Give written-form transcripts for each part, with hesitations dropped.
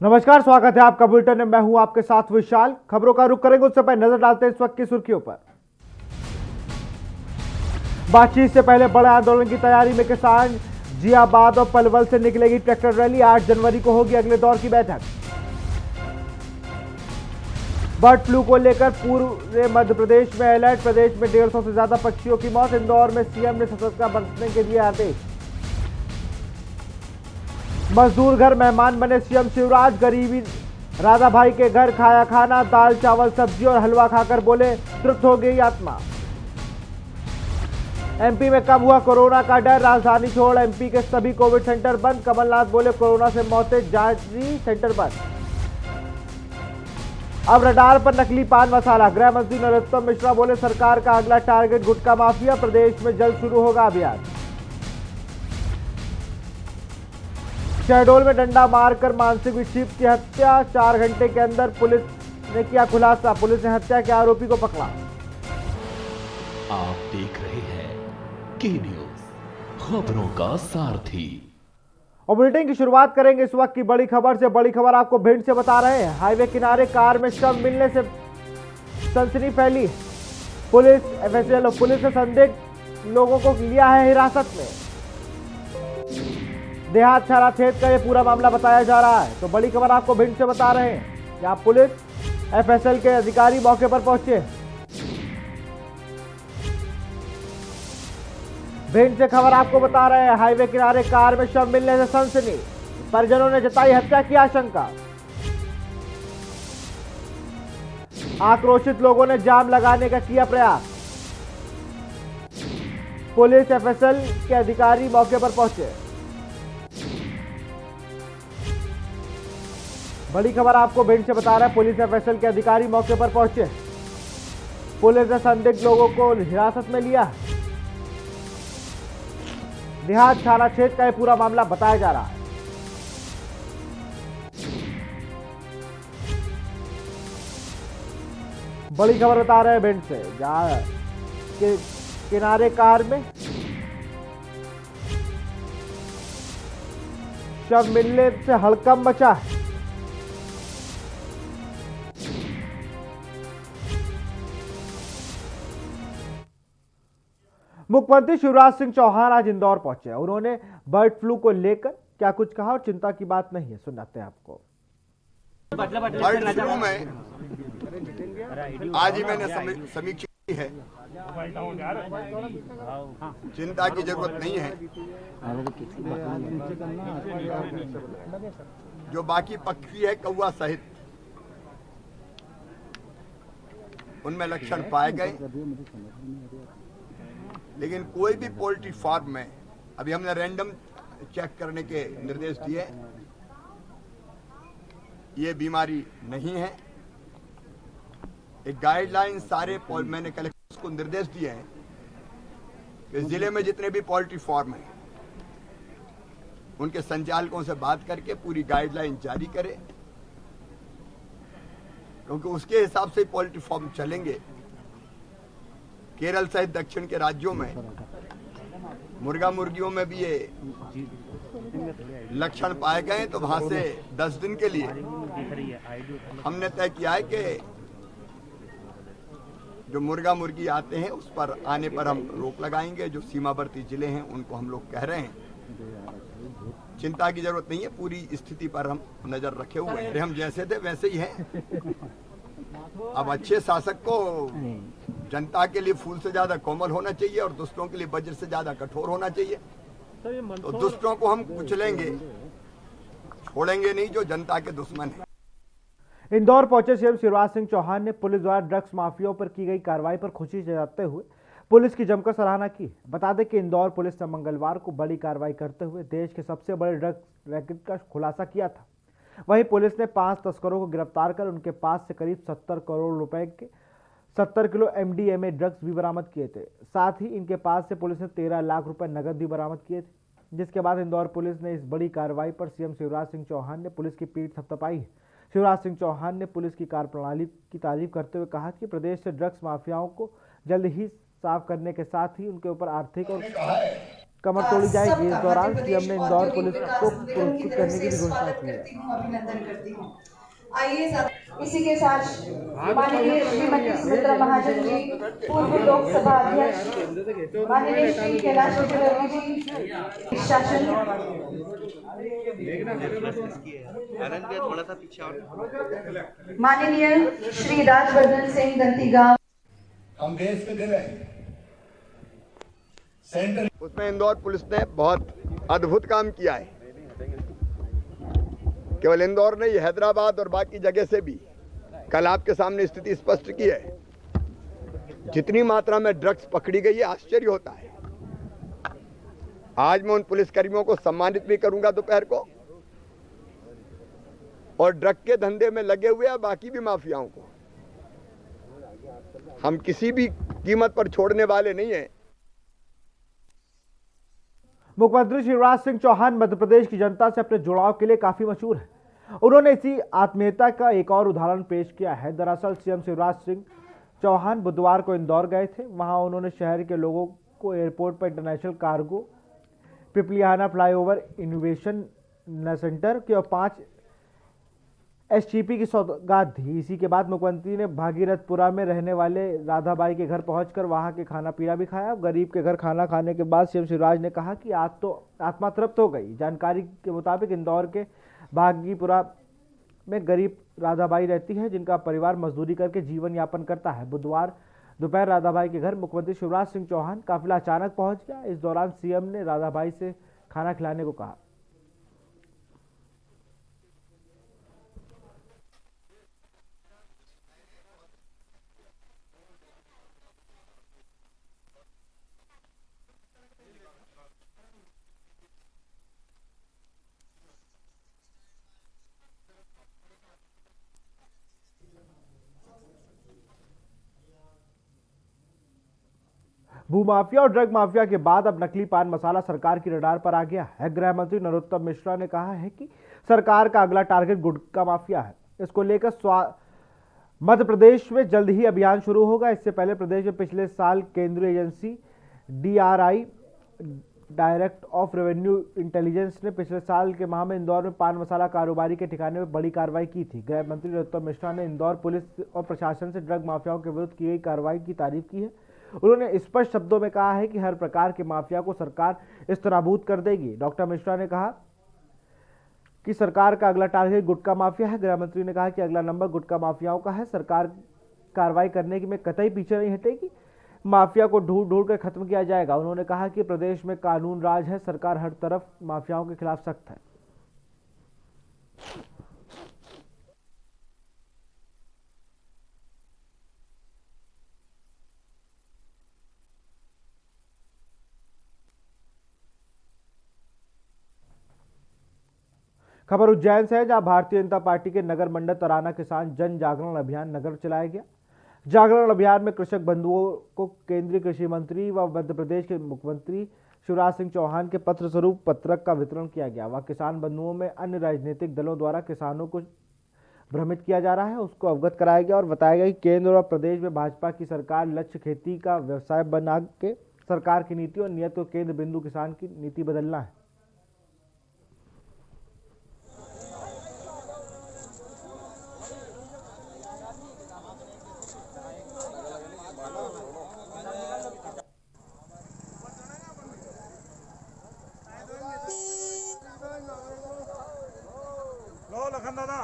नमस्कार, स्वागत है आपका बुलेटिन में। मैं हूं आपके साथ विशाल। खबरों का रुख करेंगे उससे पहले नजर डालते हैं इस वक्त की सुर्खियों पर। बातचीत से पहले बड़े आंदोलन की तैयारी में किसान। जियाबाद और पलवल से निकलेगी ट्रैक्टर रैली। 8 जनवरी को होगी अगले दौर की बैठक। बर्ड फ्लू को लेकर पूरे मध्य प्रदेश में अलर्ट। प्रदेश में 150 से ज्यादा पक्षियों की मौत। इंदौर में सीएम ने सतर्कता बरतने के दिए आदेश। मजदूर घर मेहमान बने सीएम शिवराज। गरीबी राधा भाई के घर खाया खाना। दाल चावल सब्जी और हलवा खाकर बोले तृप्त हो गई आत्मा। एमपी में कम हुआ कोरोना का डर। राजधानी छोड़ एमपी के सभी कोविड सेंटर बंद। कमलनाथ बोले कोरोना से मौतें जारी, सेंटर बंद। अब रडार पर नकली पान मसाला। गृह मंत्री नरोत्तम मिश्रा बोले सरकार का अगला टारगेट गुटखा माफिया। प्रदेश में जल्द शुरू होगा अभियान। शहडोल में डंडा मारकर मानसिक विक्षिप्त की हत्या। 4 घंटे के अंदर पुलिस ने किया खुलासा। पुलिस ने हत्या के आरोपी को पकड़ा। आप देख रहे हैं के न्यूज, खबरों का सारथी। और बुलेटिन की शुरुआत करेंगे इस वक्त की बड़ी खबर से। बड़ी खबर आपको भिंड से बता रहे हैं। हाईवे किनारे कार में शव मिलने से सनसनी फैली। पुलिस, एफएसएल और पुलिस ने संदिग्ध लोगों को लिया है हिरासत में। देहात थाना क्षेत्र का ये पूरा मामला बताया जा रहा है। तो बड़ी खबर आपको भिंड से बता रहे हैं। यहाँ पुलिस, एफएसएल के अधिकारी मौके पर पहुंचे। भिंड से खबर आपको बता रहे हैं। हाईवे किनारे कार में शव मिलने से सनसनी। परिजनों ने जताई हत्या की आशंका। आक्रोशित लोगों ने जाम लगाने का किया प्रयास। पुलिस, एफएसएल के अधिकारी मौके पर पहुंचे। बड़ी खबर आपको भिंड से बता रहा है। पुलिस, एफएसएल के अधिकारी मौके पर पहुंचे। पुलिस ने संदिग्ध लोगों को हिरासत में लिया। देहात थाना क्षेत्र का यह पूरा मामला बताया जा रहा है। बड़ी खबर बता रहे हैं भिंड से, जहां के किनारे कार में शव मिलने से हड़कंप मचा है। मुख्यमंत्री शिवराज सिंह चौहान आज इंदौर पहुंचे। उन्होंने बर्ड फ्लू को लेकर क्या कुछ कहा और चिंता की बात नहीं है, सुनाते हैं आपको। बर्ड फ्लू में आज ही मैंने समीक्षा की है। चिंता की जरूरत नहीं है। जो बाकी पक्षी है कौवा सहित, उनमें लक्षण पाए गए, लेकिन कोई भी पोल्ट्री फार्म में अभी हमने रैंडम चेक करने के निर्देश दिए। ये बीमारी नहीं है। एक गाइडलाइन सारे मैंने कलेक्टर्स को निर्देश दिए हैं कि जिले में जितने भी पोल्ट्री फार्म हैं उनके संचालकों से बात करके पूरी गाइडलाइन जारी करें, क्योंकि उसके हिसाब से पोल्ट्री फार्म चलेंगे। केरल सहित दक्षिण के राज्यों में मुर्गा मुर्गियों में भी ये लक्षण पाए गए, तो वहां से 10 दिन के लिए हमने तय किया है कि जो मुर्गा मुर्गी आते हैं उस पर आने पर हम रोक लगाएंगे। जो सीमावर्ती जिले हैं उनको हम लोग कह रहे हैं चिंता की जरूरत नहीं है। पूरी स्थिति पर हम नजर रखे हुए हैं। हम जैसे थे वैसे ही हैं। अब अच्छे शासक को जनता के लिए फूल से ज्यादा कोमल होना चाहिए और दुष्टों के लिए वज्र से ज्यादा कठोर होना चाहिए। तो दुष्टों को हम कुचलेंगे, छोड़ेंगे नहीं जो जनता के दुश्मन है। इंदौर पहुंचे सीएम शिवराज सिंह चौहान ने पुलिस द्वारा ड्रग्स माफियाओं पर की गई कार्रवाई पर खुशी जताते हुए पुलिस की जमकर सराहना की। बता दें कि इंदौर पुलिस ने मंगलवार को बड़ी कार्रवाई करते हुए देश के सबसे बड़े ड्रग्स रैकेट का खुलासा किया था। वहीं पुलिस ने 5 तस्करों को गिरफ्तार कर उनके पास से करीब 70 करोड़ रुपए के 70 किलो एमडीएमए ड्रग्स भी बरामद किए थे। साथ ही इनके पास से पुलिस ने 13 लाख रुपए नकद भी बरामद किए थे। जिसके बाद इंदौर पुलिस ने इस बड़ी कार्रवाई पर सीएम शिवराज सिंह चौहान ने पुलिस की पीठ थपथपाई है। शिवराज सिंह चौहान ने पुलिस की कार्यप्रणाली की तारीफ करते हुए कहा कि प्रदेश से ड्रग्स माफियाओं को जल्द ही साफ करने के साथ ही उनके ऊपर आर्थिक और कमर तोड़ी जाएगी। इस दौरान सीएम ने इंदौर पुलिस को पुरस्कृत करने की भी घोषणा की है। अभिनंदन करती हूँ। आइए इसी के साथ माननीय श्रीमती सुमित्रा महाजन जी, पूर्व लोकसभा अध्यक्ष, माननीय श्री कैलाश विजयवर्गीय जी, शासन माननीय श्री राजवर्धन सिंह दंतीगांव। हम देश के दिल हैं। सेंटर उसमें इंदौर पुलिस ने बहुत अद्भुत काम किया है। केवल इंदौर नहीं, हैदराबाद और बाकी जगह से भी कल आपके सामने स्थिति स्पष्ट की है। जितनी मात्रा में ड्रग्स पकड़ी गई है, आश्चर्य होता है। आज मैं उन पुलिसकर्मियों को सम्मानित भी करूंगा दोपहर को, और ड्रग के धंधे में लगे हुए हैं बाकी भी माफियाओं को हम किसी भी कीमत पर छोड़ने वाले नहीं हैं। मुख्यमंत्री शिवराज सिंह चौहान मध्य प्रदेश की जनता से अपने जुड़ाव के लिए काफी मशहूर है। उन्होंने इसी आत्मीयता का एक और उदाहरण पेश किया है। दरअसल सीएम शिवराज सिंह चौहान बुधवार को इंदौर गए थे। वहां उन्होंने शहर के लोगों को एयरपोर्ट पर international cargo, Pipliyana flyover, innovation centre के और 5 एसटीपी की सौगात दी। इसी के बाद मुख्यमंत्री ने भागीरथपुरा में रहने वाले राधाबाई के घर पहुंचकर वहां के खाना पीना भी खाया। गरीब के घर खाना खाने के बाद सीएम शिवराज ने कहा कि आज तो आत्मा तृप्त हो गई। जानकारी के मुताबिक इंदौर के भागीपुरा में गरीब राधाबाई रहती है, जिनका परिवार मजदूरी करके जीवन यापन करता है। बुधवार दोपहर राधाबाई के घर मुख्यमंत्री शिवराज सिंह चौहान काफिला अचानक पहुंच गया। इस दौरान सीएम ने राधाबाई से खाना खिलाने को कहा। भूमाफिया और ड्रग माफिया के बाद अब नकली पान मसाला सरकार की रडार पर आ गया है। गृह मंत्री नरोत्तम मिश्रा ने कहा है कि सरकार का अगला टारगेट गुटखा माफिया है। इसको लेकर मध्य प्रदेश में जल्द ही अभियान शुरू होगा। इससे पहले प्रदेश में पिछले साल केंद्रीय agency DRI, direct of revenue intelligence ने पिछले साल के माह में इंदौर में पान मसाला कारोबारी के ठिकाने में बड़ी कार्रवाई की थी। गृह मंत्री नरोत्तम मिश्रा ने इंदौर पुलिस और प्रशासन से ड्रग माफियाओं के विरुद्ध की गई कार्रवाई की तारीफ की है। उन्होंने स्पष्ट शब्दों में कहा है कि हर प्रकार के माफिया को सरकार इस्तेनाबूद कर देगी। डॉक्टर मिश्रा ने कहा कि सरकार का अगला टारगेट गुटखा माफिया है। गृह मंत्री ने कहा कि अगला नंबर गुटखा माफियाओं का है। सरकार कार्रवाई करने की में कतई पीछे नहीं हटेगी। माफिया को ढूंढ ढूंढ कर खत्म किया जाएगा। उन्होंने कहा कि प्रदेश में कानून राज है, सरकार हर तरफ माफियाओं के खिलाफ सख्त है। खबर उज्जैन से है, जहां भारतीय जनता पार्टी के नगर मंडल तराना किसान जन जागरण अभियान नगर चलाया गया। जागरण अभियान में कृषक बंधुओं को केंद्रीय कृषि मंत्री व मध्य प्रदेश के मुख्यमंत्री शिवराज सिंह चौहान के पत्र स्वरूप पत्रक का वितरण किया गया। वह किसान बंधुओं में अन्य राजनीतिक दलों द्वारा किसानों को भ्रमित किया जा रहा है, उसको अवगत कराया गया और बताया गया कि केंद्र और प्रदेश में भाजपा की सरकार लक्ष्य खेती का व्यवसाय बना के सरकार की नीति और नियत को केंद्र बिंदु किसान की नीति बदलना है। लखन दादा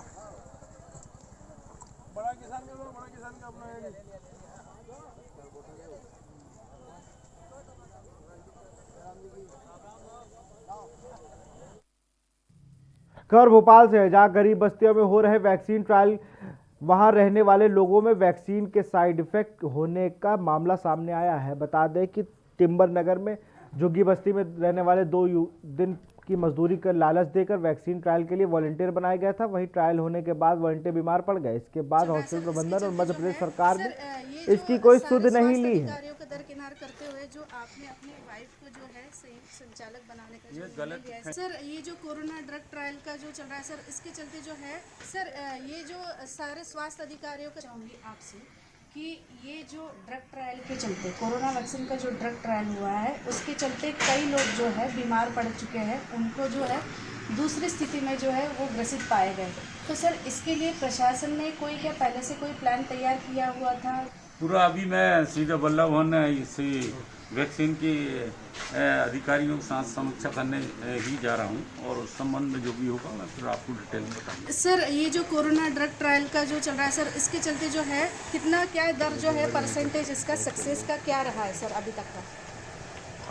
बड़ा किसान का अपना है। खबर भोपाल से है, जहां गरीब बस्तियों में हो रहे वैक्सीन ट्रायल, वहां रहने वाले लोगों में वैक्सीन के साइड इफेक्ट होने का मामला सामने आया है। बता दें कि टिम्बर नगर में झुग्गी बस्ती में रहने वाले 2 दिन की मजदूरी कर लालच देकर वैक्सीन ट्रायल के लिए वॉलंटियर बनाया गया था। वहीं ट्रायल होने के बाद वॉलंटियर बीमार पड़ गए। इसके बाद हॉस्पिटल प्रबंधन और मध्य प्रदेश सरकार ने इसकी कोई सुध नहीं ली है। दरकिनार करते हुए जो आपने अपनी वाइफ को जो है संयुक्त संचालक बनाने का जो गलत है सर, ये जो कोरोना ड्रग ट्रायल का जो चल रहा है सर, इसके चलते जो है सर, ये जो सारे स्वास्थ्य अधिकारियों का चाहूंगी आपसे कि ये जो ड्रग ट्रायल के चलते कोरोना वैक्सीन का जो ड्रग ट्रायल हुआ है उसके चलते कई लोग जो है बीमार पड़ चुके हैं, उनको जो है दूसरी स्थिति में जो है वो ग्रसित पाए गए। तो सर इसके लिए प्रशासन ने कोई क्या पहले से कोई प्लान तैयार किया हुआ था? पूरा अभी मैं सीधा बल्लभ भवन इसी वैक्सीन की अधिकारियों के साथ समीक्षा करने ही जा रहा हूँ और उस संबंध में जो भी होगा मैं फिर आपको डिटेल में बताऊँगा। सर ये जो कोरोना ड्रग ट्रायल का जो चल रहा है सर, इसके चलते जो है कितना क्या दर जो है परसेंटेज इसका सक्सेस का क्या रहा है सर अभी तक का?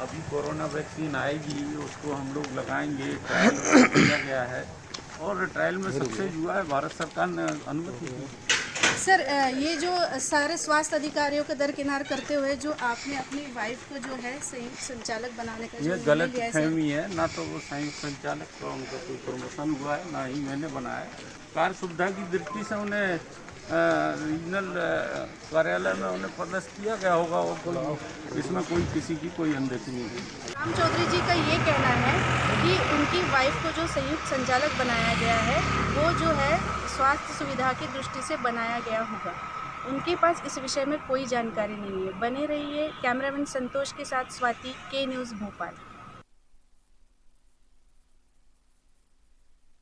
अभी कोरोना वैक्सीन आएगी उसको हम लोग लगाएंगे, ट्रायल किया गया है और ट्रायल में सक्सेस हुआ है, भारत सरकार ने अनुमति दी। सर ये जो सारे स्वास्थ्य अधिकारियों का दरकिनार करते हुए जो आपने अपनी वाइफ को जो है संयुक्त संचालक बनाने का जो ये गलत लिया है फहमी है, ना तो वो संयुक्त संचालक का उनका कोई प्रमोशन हुआ है, ना ही मैंने बनाया। कार्य सुविधा की दृष्टि से उन्हें रीजनल कार्यालय में उन्हें पदस्थ किया गया होगा, वो इसमें कोई किसी की कोई अनदेखी नहीं है। राम चौधरी जी का ये कहना है कि उनकी वाइफ को जो संयुक्त संचालक बनाया गया है वो जो है स्वास्थ्य सुविधा की दृष्टि से बनाया गया होगा। उनके पास इस विषय में कोई जानकारी नहीं है। बने रहिए कैमरामैन संतोष के साथ स्वाति, के न्यूज़ भोपाल।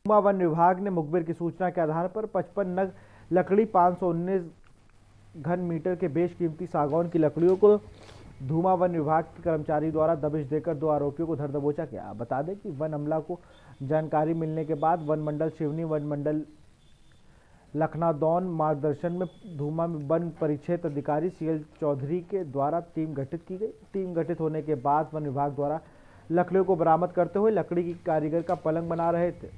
वन विभाग ने मुखबिर की सूचना के आधार पर 55 नग लकड़ी 519 घन मीटर के बेशकीमती सागौन की लकड़ियों को धूमा वन विभाग के कर्मचारी द्वारा दबिश देकर 2 आरोपियों को धर दबोचा किया। बता दें कि वन अमला को जानकारी मिलने के बाद वन मंडल शिवनी, वन मंडल लखनादौन मार्गदर्शन में धूमा में वन परिक्षेत्र अधिकारी CL चौधरी के द्वारा टीम गठित की गई। टीम गठित होने के बाद वन विभाग द्वारा लकड़ियों को बरामद करते हुए लकड़ी की कारीगर का पलंग बना रहे थे।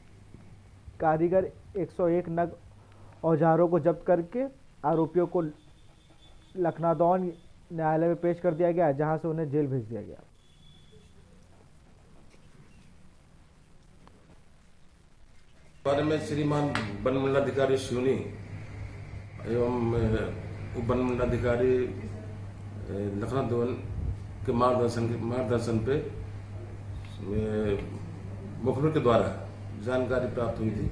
कारीगर 101 नग औजारों को जब्त करके आरोपियों को लखनादौन न्यायालय में पेश कर दिया गया, जहां से उन्हें जेल भेज दिया गया। बारे में श्रीमान वन मंडलाधिकारी शिवनी एवं उप वन मंडलाधिकारी लखनादौन के मार्गदर्शन पे मुखबिर के द्वारा जानकारी प्राप्त हुई थी,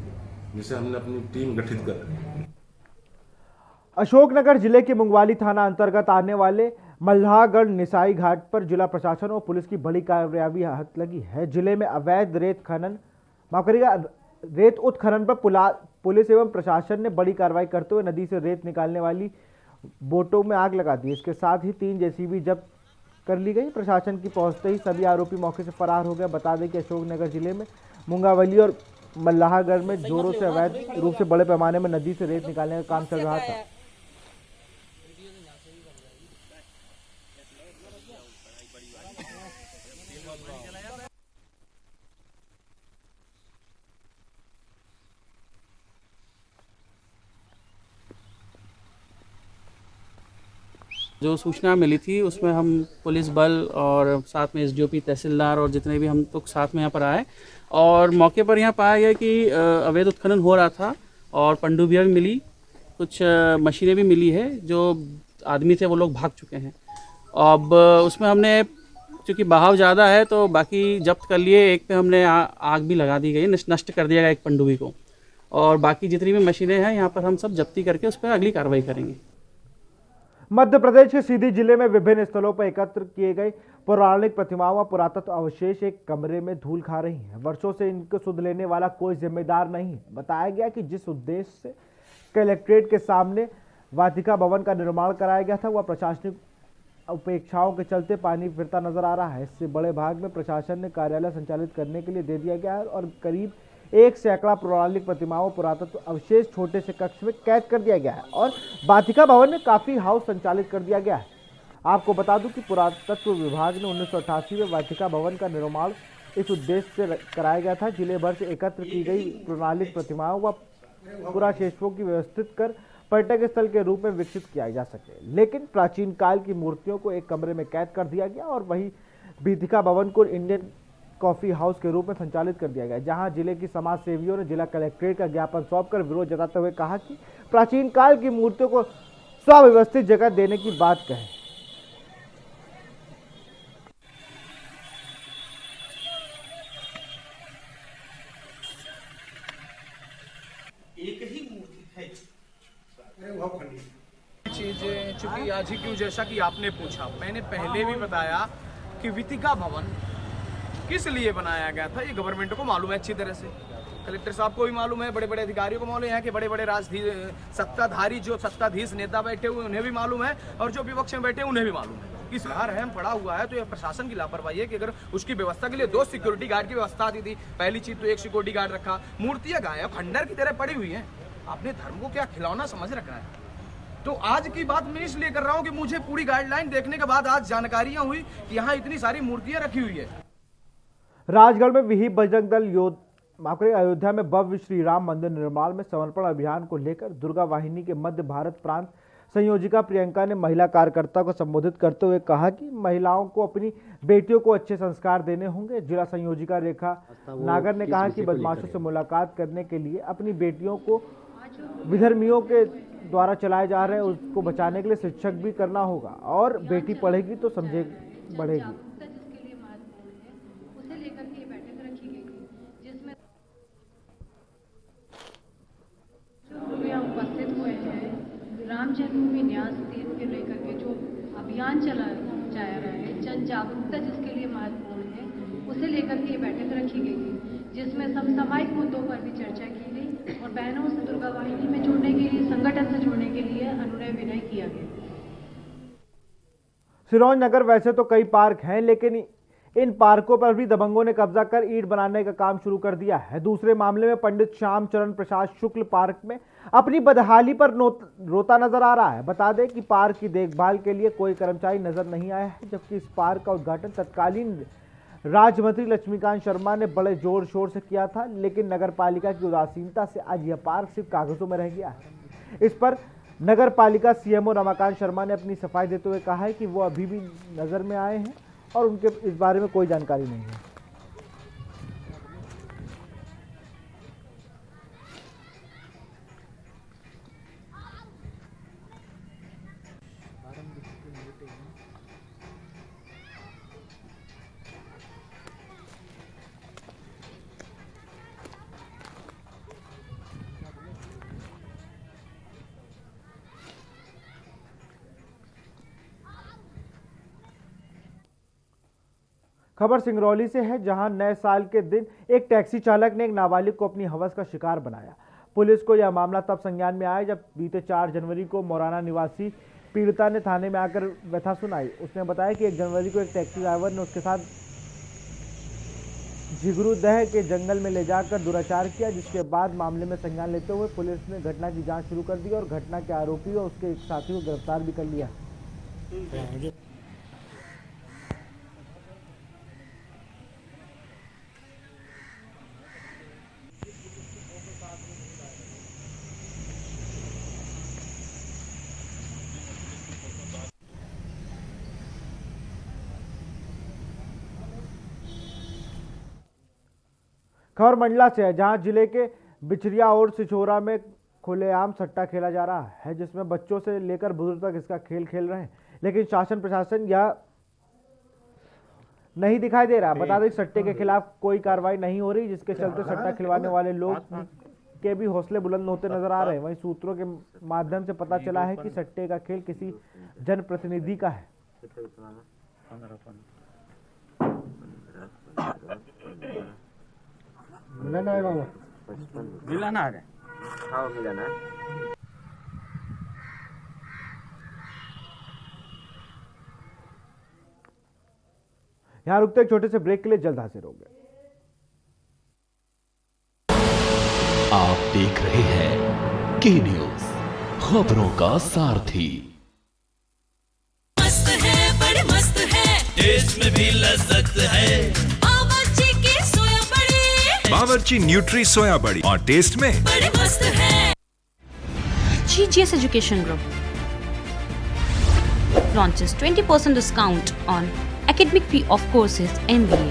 जिसे हमने अपनी टीम गठित कर। अशोकनगर जिले के मुंगवाली थाना अंतर्गत आने वाले मल्हागढ़ निसाई घाट पर जिला प्रशासन और पुलिस की बड़ी कार्रवाई हाथ लगी है। जिले में अवैध रेत उत्खनन पर पुलिस एवं प्रशासन ने बड़ी कार्रवाई करते हुए नदी से रेत निकालने वाली बोटों में आग लगा दी। इसके साथ ही 3 JCB जब्त कर ली गई। प्रशासन की पहुंचते ही सभी आरोपी मौके से फरार हो गए। बता दें कि अशोकनगर जिले में मुंगावली और मल्हागढ़ में जोरों से अवैध रूप से बड़े पैमाने में नदी से रेत निकालने का काम चल रहा था। जो सूचना मिली थी उसमें हम पुलिस बल और साथ में SDOP तहसीलदार और जितने भी हम लोग साथ में यहाँ पर आए और मौके पर यहाँ पाया गया कि अवैध उत्खनन हो रहा था और पनडुब्बियाँ भी मिली, कुछ मशीनें भी मिली है। जो आदमी थे वो लोग भाग चुके हैं। अब उसमें हमने चूँकि बहाव ज़्यादा है तो बाकी जब्त कर लिए। एक पे हमने आग भी लगा दी गई, नष्ट कर दिया गया एक पनडुब्बी को, और बाकी जितनी भी मशीनें हैं यहाँ पर हम सब जब्ती करके उस पर अगली कार्रवाई करेंगे। मध्य प्रदेश के सीधी जिले में विभिन्न स्थलों पर एकत्र किए गए पौराणिक प्रतिमाओं व पुरातत्व अवशेष एक कमरे में धूल खा रही हैं। वर्षों से इनको सुध लेने वाला कोई जिम्मेदार नहीं है। बताया गया कि जिस उद्देश्य से कलेक्ट्रेट के सामने वाटिका भवन का निर्माण कराया गया था वह प्रशासनिक उपेक्षाओं के चलते पानी फिरता नजर आ रहा है। इससे बड़े भाग में प्रशासन ने कार्यालय संचालित करने के लिए दे दिया गया है और करीब 1 सैकड़ा पौराणिक प्रतिमाओं पुरातत्व अवशेष छोटे से कक्ष में कैद कर दिया गया है और वाटिका भवन में काफी हाउस संचालित कर दिया गया है। आपको बता दूं कि पुरातत्व विभाग ने 1988 में वाटिका भवन का निर्माण इस उद्देश्य से कराया गया था। जिले भर से एकत्र की गई पौराणिक प्रतिमाओं व पुराशेषों की व्यवस्थित कर पर्यटक स्थल के रूप में विकसित किया जा सके, लेकिन प्राचीन काल की मूर्तियों को एक कमरे में कैद कर दिया गया और वही वाटिका भवन को इंडियन कॉफी हाउस के रूप में संचालित कर दिया गया, जहां जिले की समाज सेवियों ने जिला कलेक्ट्रेट का ज्ञापन सौंपकर विरोध जताते हुए कहा कि प्राचीन काल की मूर्तियों को सुव्यवस्थित जगह देने की बात कहे। चीजें चूंकि आज ही क्यों, जैसा कि आपने पूछा, मैंने पहले भी बताया कि वितिका भवन किस लिए बनाया गया था ये गवर्नमेंट को मालूम है अच्छी तरह से, कलेक्टर साहब को भी मालूम है, बड़े बड़े अधिकारियों को मालूम है, यहाँ के बड़े बड़े सत्ताधारी जो सत्ताधीश नेता बैठे हुए उन्हें भी मालूम है, और जो विपक्ष में बैठे उन्हें भी मालूम है। इस रहम पड़ा हुआ है, तो ये प्रशासन की लापरवाही है कि अगर उसकी व्यवस्था के लिए 2 सिक्योरिटी गार्ड की व्यवस्था आती थी, पहली चीज तो 1 सिक्योरिटी गार्ड रखा, मूर्तियां गायब खंडर की तरह पड़ी हुई हैं, आपने धर्म को क्या खिलौना समझ रखा है। तो आज की बात मैं इसलिए कर रहा हूँ कि मुझे पूरी गाइडलाइन देखने के बाद आज जानकारियां हुई कि यहाँ इतनी सारी मूर्तियां रखी हुई है। राजगढ़ में विहिप बजरंग दल अयोध्या में भव्य श्री राम मंदिर निर्माण में समर्पण अभियान को लेकर दुर्गा वाहिनी के मध्य भारत प्रांत संयोजिका प्रियंका ने महिला कार्यकर्ता को संबोधित करते हुए कहा कि महिलाओं को अपनी बेटियों को अच्छे संस्कार देने होंगे। जिला संयोजिका रेखा नागर ने कहा कि बदमाशों से मुलाकात करने के लिए अपनी बेटियों को विधर्मियों के द्वारा चलाए जा रहे उसको बचाने के लिए शिक्षक भी करना होगा, और बेटी पढ़ेगी तो समझे बढ़ेगी। उपस्थित हुए हैं राम जन्मभूमि न्यास तीर्थ को लेकर के जो अभियान चलाया जा रहा है, जन जागरूकता जिसके लिए महत्वपूर्ण है, उसे लेकर के ये बैठक रखी गई थी, जिसमें समसामयिक मुद्दों पर भी चर्चा की गई और बहनों से दुर्गा वाहिनी में जुड़ने के लिए, संगठन से जुड़ने के लिए अनुनय विनय किया गया। सिरोंज नगर वैसे तो कई पार्क हैं, लेकिन इन पार्कों पर भी दबंगों ने कब्जा कर ईंट बनाने का काम शुरू कर दिया है। दूसरे मामले में पंडित श्याम चरण प्रसाद शुक्ल पार्क में अपनी बदहाली पर रोता नजर आ रहा है। बता दें कि पार्क की देखभाल के लिए कोई कर्मचारी नजर नहीं आया है, जबकि इस पार्क का उद्घाटन तत्कालीन राज्य मंत्री लक्ष्मीकांत शर्मा ने बड़े जोर शोर से किया था, लेकिन नगर पालिका की उदासीनता से आज यह पार्क सिर्फ कागजों में रह गया है। इस पर नगर पालिका सीएमओ रमाकांत शर्मा ने अपनी सफाई देते हुए कहा है कि वो अभी भी नजर में आए हैं और उनके इस बारे में कोई जानकारी नहीं है। खबर सिंगरौली से है, जहां नए साल के दिन एक टैक्सी चालक ने एक नाबालिग को अपनी हवस का शिकार बनाया। पुलिस को यह मामला तब संज्ञान में आया जब बीते 4 जनवरी को मोराना निवासी पीड़िता ने थाने में आकर व्यथा सुनाई। उसने बताया कि 1 जनवरी को एक टैक्सी ड्राइवर ने उसके साथ जिगरूदह के जंगल में ले जाकर दुराचार किया, जिसके बाद मामले में संज्ञान लेते हुए पुलिस ने घटना की जाँच शुरू कर दी और घटना के आरोपी और उसके एक साथी को गिरफ्तार भी कर लिया। खबर मंडला से है, जहां जिले के बिचरिया और सिचोरा में खुलेआम सट्टा खेला जा रहा है, जिसमें बच्चों से लेकर बुजुर्ग तक इसका खेल खेल रहे हैं, लेकिन शासन प्रशासन यह नहीं दिखाई दे रहा। बता दें सट्टे के खिलाफ कोई कार्रवाई नहीं हो रही, जिसके चलते सट्टा खिलवाने वाले लोग के भी हौसले बुलंद होते नजर आ रहे हैं। वहीं सूत्रों के माध्यम से पता चला है कि सट्टे का खेल किसी जनप्रतिनिधि का है। मिलाना है बाबा, मिलाना है, हाँ मिलाना है। यहां रुकते एक छोटे से ब्रेक के लिए, जल्द हाजिर होंगे। आप देख रहे हैं के न्यूज, खबरों का सारथी। मस्त है, बड़े मस्त है, टेस्ट में भी लज्जत है, बावर्ची की सोया बड़ी, बावर्ची न्यूट्री सोया बड़ी, और टेस्ट में बड़े मस्त है। GGS Education Group launches 20% discount on academic fee of courses MBA,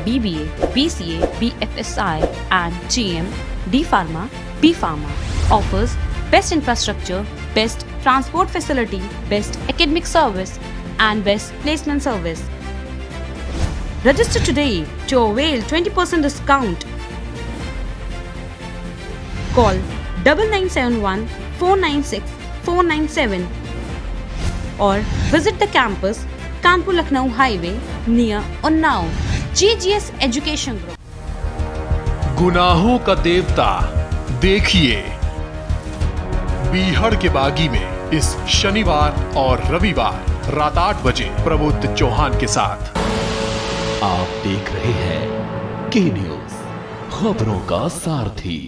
BBA, BCA, BFSI and GM, D Pharma, B Pharma. Offers best infrastructure, best transport facility, best academic service and best placement service. Register today to avail 20% discount. Call 9971 496 497. or visit the campus, Kanpur Lucknow Highway near Unnao. GGS Education Group. गुनाहों का देवता देखिए बीहड़ के बागी में इस शनिवार और रविवार रात 8 बजे प्रबुद्ध चौहान के साथ। आप देख रहे हैं के न्यूज, खबरों का सारथी।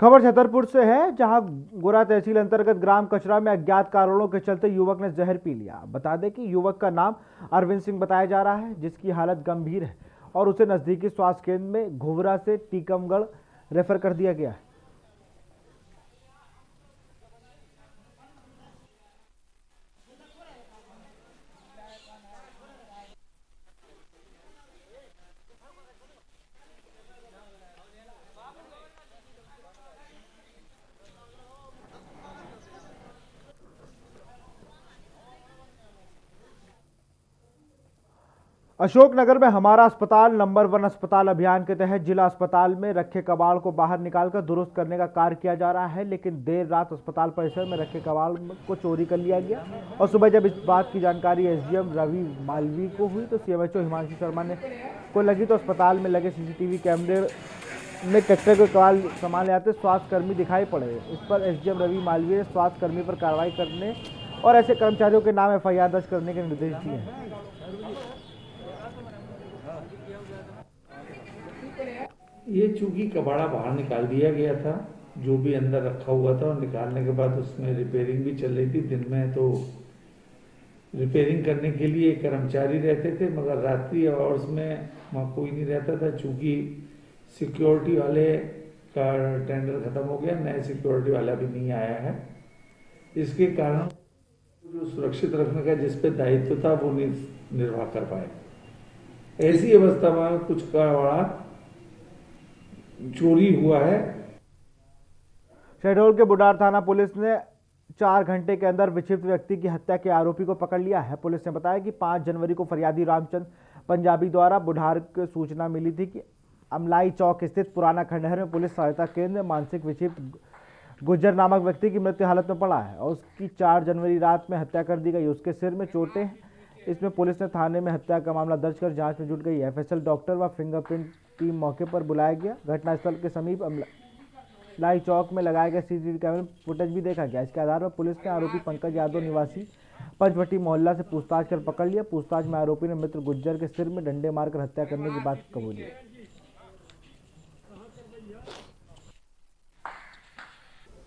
खबर छतरपुर से है, जहां गोरा तहसील अंतर्गत ग्राम कचरा में अज्ञात कारणों के चलते युवक ने जहर पी लिया। बता दें कि युवक का नाम अरविंद सिंह बताया जा रहा है, जिसकी हालत गंभीर है और उसे नजदीकी स्वास्थ्य केंद्र में घुवरा से टीकमगढ़ रेफर कर दिया गया है। अशोकनगर में हमारा अस्पताल नंबर 1 अस्पताल अभियान के तहत जिला अस्पताल में रखे कबाड़ को बाहर निकालकर दुरुस्त करने का कार्य किया जा रहा है, लेकिन देर रात अस्पताल परिसर में रखे कबाड़ को चोरी कर लिया गया और सुबह जब इस बात की जानकारी एसडीएम रवि मालवी को हुई तो सीएमएचओ हिमांशु शर्मा को लगी तो अस्पताल में लगे सीसीटीवी कैमरे में ट्रैक्टर के कबाड़ सामान ले आते स्वास्थ्य कर्मी दिखाई पड़े। इस पर एसडीएम रवि मालवी ने स्वास्थ्य कर्मी पर कार्रवाई करने और ऐसे कर्मचारियों के नाम एफआईआर दर्ज करने के निर्देश दिए हैं। ये चूंकि कबाड़ा बाहर निकाल दिया गया था, जो भी अंदर रखा हुआ था, और निकालने के बाद उसमें रिपेयरिंग भी चल रही थी। दिन में तो रिपेयरिंग करने के लिए कर्मचारी रहते थे, मगर रात्रि आवर्स में वहाँ कोई नहीं रहता था। चूंकि सिक्योरिटी वाले का टेंडर खत्म हो गया, नए सिक्योरिटी वाला भी नहीं आया है, इसके कारण जो सुरक्षित रखने का जिस पे दायित्व था वो नहीं निर्वाह कर पाए। ऐसी अवस्था में कुछ कबाड़ा चोरी हुआ है। शहडोल के बुढ़ार थाना पुलिस ने 4 घंटे के अंदर विक्षिप्त व्यक्ति की हत्या के आरोपी को पकड़ लिया है। पुलिस ने बताया कि 5 जनवरी को फरियादी रामचंद पंजाबी द्वारा बुढ़ार को सूचना मिली थी कि अमलाई चौक स्थित पुराना खंडहर में पुलिस सहायता केंद्र मानसिक विक्षिप्त गुज्जर नामक व्यक्ति की मृत्यु हालत में पड़ा है और उसकी 4 जनवरी रात में हत्या कर दी गई। उसके सिर में चोटें हैं। इसमें पुलिस ने थाने में हत्या का मामला दर्ज कर जांच में जुट गई है। एफएसएल डॉक्टर व फिंगरप्रिंट टीम मौके पर बुलाया गया। घटनास्थल के समीप अमलाई चौक में लगाए गए सीसीटीवी कैमरे फुटेज भी देखा गया। इसके आधार पर पुलिस ने आरोपी पंकज यादव निवासी पंचवटी मोहल्ला से पूछताछ कर पकड़ लिया। पूछताछ में आरोपी ने मित्र गुज्जर के सिर में डंडे मारकर हत्या करने की बात कबूली।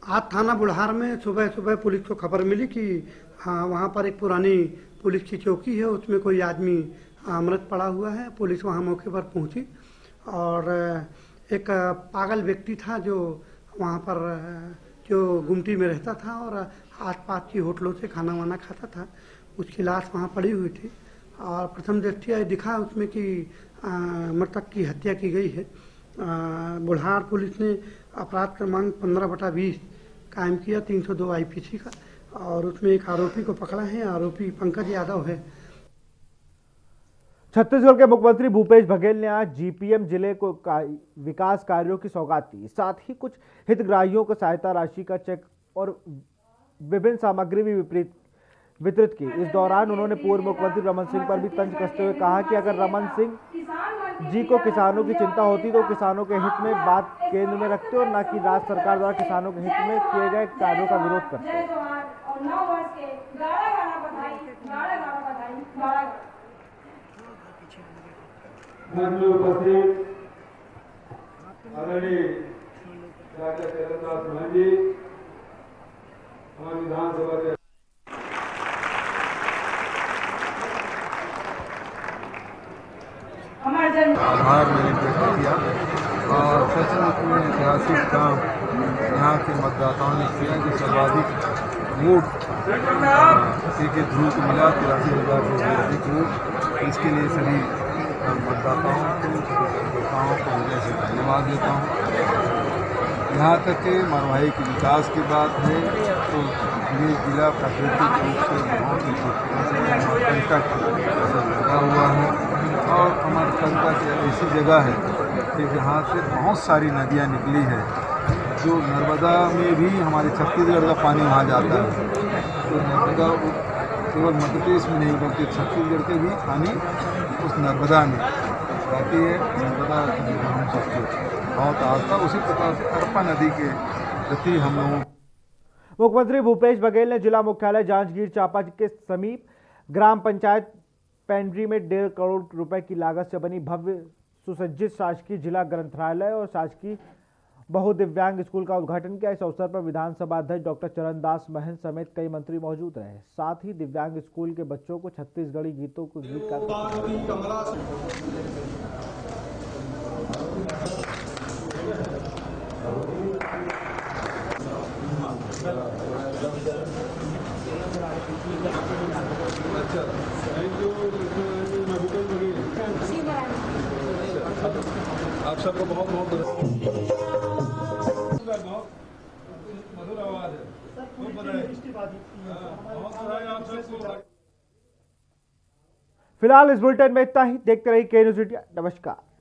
आज थाना बुढ़ार में सुबह पुलिस को खबर मिली कि हाँ वहाँ पर एक पुरानी पुलिस की चौकी है, उसमें कोई आदमी मृत पड़ा हुआ है। पुलिस वहाँ मौके पर पहुँची और एक पागल व्यक्ति था जो वहाँ पर जो गुमटी में रहता था और आसपास की होटलों से खाना वाना खाता था, उसकी लाश वहाँ पड़ी हुई थी और प्रथम दृष्टया दिखा उसमें कि मृतक की हत्या की गई है। बुढ़ार पुलिस ने अपराध क्रमांक 15/20 कायम किया 302 आईपीसी का और उसमें एक आरोपी को पकड़ा है। आरोपी पंकज यादव है। छत्तीसगढ़ के मुख्यमंत्री भूपेश बघेल ने आज जीपीएम जिले को विकास कार्यों की सौगात दी। साथ ही कुछ हितग्राहियों को सहायता राशि का चेक और विभिन्न सामग्री भी वितरित की। इस दौरान उन्होंने पूर्व मुख्यमंत्री रमन सिंह पर भी तंज कसते हुए कहा कि अगर रमन सिंह जी को किसानों की चिंता होती तो किसानों के हित में बात केंद्र में रखते और न कि राज्य सरकार द्वारा किसानों के हित में किए गए कार्यों का विरोध करते। आभार मैंने व्यक्त किया और सचमुच में ऐतिहासिक काम यहाँ के मतदाताओं ने किया कि सर्वाधिक वोट के ध्रुव को मिला 83,000 से अधिक वोट। इसके लिए सभी मतदाताओं को मैं से धन्यवाद देता हूँ। यहाँ तक के मरवाही के विकास की बात है तो ये जिला प्राकृतिक रूप से बहुत ही खूबसूरत लगा हुआ है और अमरकंटक ऐसी जगह है कि जहाँ से बहुत सारी नदियाँ निकली है, जो नर्मदा में भी हमारे छत्तीसगढ़ का पानी वहाँ जाता है। तो तो नर्मदा केवल मध्य प्रदेश में नहीं बल्कि छत्तीसगढ़ के भी पानी उस नर्मदा में बाकी है। नर्मदा हम सबको बहुत आस्था, उसी प्रकार से अरपा नदी के प्रति हम लोगों। मुख्यमंत्री भूपेश बघेल ने जिला मुख्यालय जांजगीर चांपा के समीप ग्राम पंचायत पेंड्री में 1.5 करोड़ रुपए की लागत से बनी भव्य सुसज्जित शासकीय जिला ग्रंथालय और शासकीय बहुदिव्यांग स्कूल का उद्घाटन किया। इस अवसर पर विधानसभा अध्यक्ष डॉक्टर चरणदास महंत समेत कई मंत्री मौजूद रहे। साथ ही दिव्यांग स्कूल के बच्चों को छत्तीसगढ़ी गीतों को गीत आप सबको बहुत बहुत मधुर आवाज है। फिलहाल इस बुलेटिन में इतना ही। देखते रहिए के न्यूज़ इंडिया। नमस्कार।